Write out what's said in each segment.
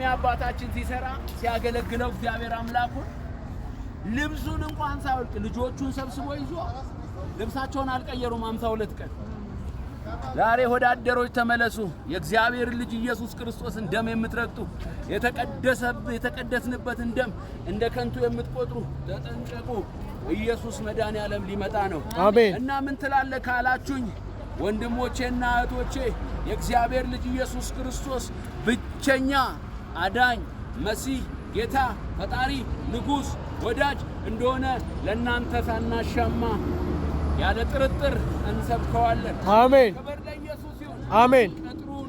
አባታችን ሲሰራ ሲያገለግለው እግዚአብሔር አምላኩን ልብሱን እንኳን ሳይወልቅ ልጆቹን ሰብስቦ ይዞ ልብሳቸውን አልቀየሩም 52 ቀን። ዛሬ ወዳደሮች ተመለሱ። የእግዚአብሔር ልጅ ኢየሱስ ክርስቶስን ደም የምትረግጡ የተቀደስንበትን ደም እንደ ከንቱ የምትቆጥሩ ተጠንቀቁ። ኢየሱስ መድኃኔዓለም ሊመጣ ነው። አሜን። እና ምን ትላለህ ካላችሁኝ ወንድሞቼና እህቶቼ የእግዚአብሔር ልጅ ኢየሱስ ክርስቶስ ብቸኛ አዳኝ መሲህ ጌታ ፈጣሪ ንጉስ ወዳጅ እንደሆነ ለእናንተ ሳናሻማ ያለ ጥርጥር እንሰብከዋለን። አሜን። ክብር ለኢየሱስ ይሁን። አሜን። ቅጥሩን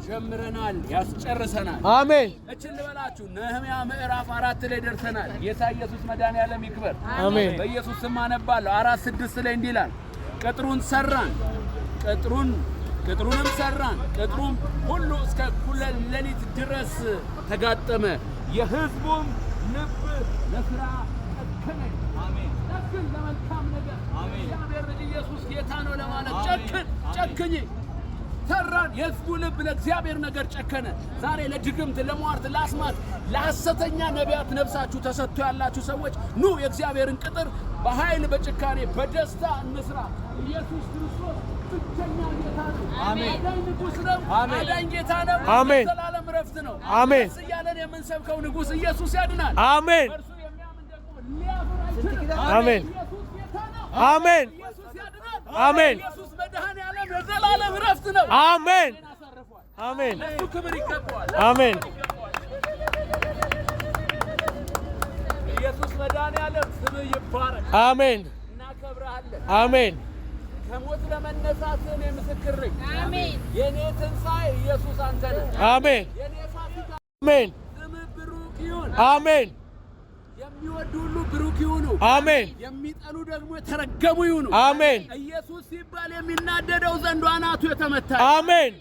ጀምረናል፣ ያስጨርሰናል። አሜን። እችን ልበላችሁ ነህምያ ምዕራፍ 4 ላይ ደርሰናል። ጌታ ኢየሱስ መድኃኔዓለም ይክበር። አሜን። በኢየሱስ ስም አነባለሁ። 4:6 ላይ እንዲህ ይላል፣ ቅጥሩን ሰራን፣ ቅጥሩንም ሰራን፣ ቅጥሩም ሁሉ እስከ እኩለ ሌሊት ድረስ ተጋጠመ፣ የሕዝቡም ልብ ለሥራ ጨከነ። አሜን። ጨክን ለመልካም ነገር። አሜን። እግዚአብሔር ልጅ ኢየሱስ ጌታ ነው ለማለት ጨክኝ። ሰራን፣ የሕዝቡ ልብ ለእግዚአብሔር ነገር ጨከነ። ዛሬ ለድግምት፣ ለሟርት፣ ለአስማት፣ ለሐሰተኛ ነቢያት ነፍሳችሁ ተሰጥቶ ያላችሁ ሰዎች ኑ የእግዚአብሔርን ቅጥር በኃይል በጭካኔ በደስታ እንስራ። ኢየሱስ ክርስቶስ ብቸኛ ጌታ ነው። አሜን። አዳኝ ንጉስ ነው። አዳኝ ጌታ ነው። አሜን። ዘላለም ረፍት ነው። አሜን። ደስ እያለን የምንሰብከው ንጉስ ኢየሱስ ያድናል። አሜን። እርሱ የሚያምን ደግሞ ሊያፍር አይችልም። አሜን። ኢየሱስ ጌታ ነው። አሜን። ኢየሱስ ያድናል። አሜን። ኢየሱስ መድኃኔዓለም የዘላለም ረፍት ነው። አሜን። አሜን። ለእሱ ክብር ይገባዋል። አሜን። ኢየሱስ መድኃኔዓለም ስምህ ይባረክ። አሜን። እናከብርሃለን። አሜን። ከሞት ለመነሳት እኔ ምስክር ነኝ። አሜን። የኔ ትንሣኤ ኢየሱስ አንተ ነህ። አሜን። የኔ ፋሲካ አሜን። ስምህ ብሩክ ይሁን። አሜን። የሚወዱ ሁሉ ብሩክ ይሁኑ። አሜን። የሚጠሉ ደግሞ የተረገሙ ይሁኑ። አሜን። ኢየሱስ ሲባል የሚናደደው ዘንዶ አናቱ የተመታ አሜን።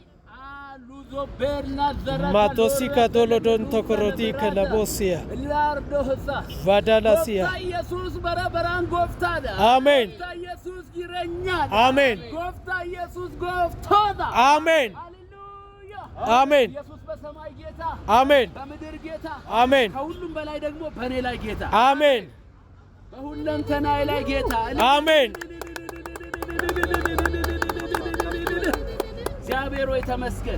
ሉዞ ቤርና ዘረጋ ማቶሲ ካዶሎዶን ተኮሮቲ ከለቦሲያ ላርዶ ህሳ ቫዳላሲያ ጎፍታ ኢየሱስ በረበራን ጎፍታዳ አሜን። ጎፍታ ኢየሱስ ይረኛል። አሜን። ጎፍታ ኢየሱስ ጎፍቶዳ አሜን። ሃሌሉያ አሜን። ኢየሱስ በሰማይ ጌታ አሜን። በምድር ጌታ አሜን። ከሁሉም በላይ ደግሞ በእኔ ላይ ጌታ አሜን። በሁለንተናዬ ላይ ጌታ አሜን። እግዚአብሔር ሆይ ተመስገን።